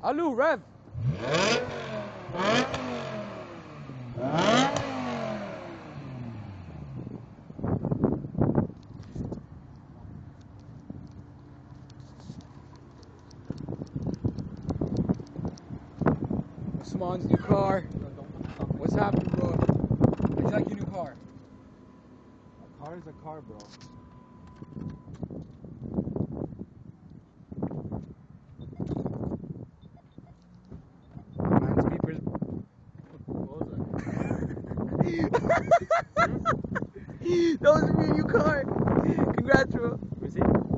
Alu, Rev! Usman's new car. What's happening, bro? How do you like your new car? A car is a car, bro. Man's beepers. What was That was a new car. Congrats, bro. that? Where's he?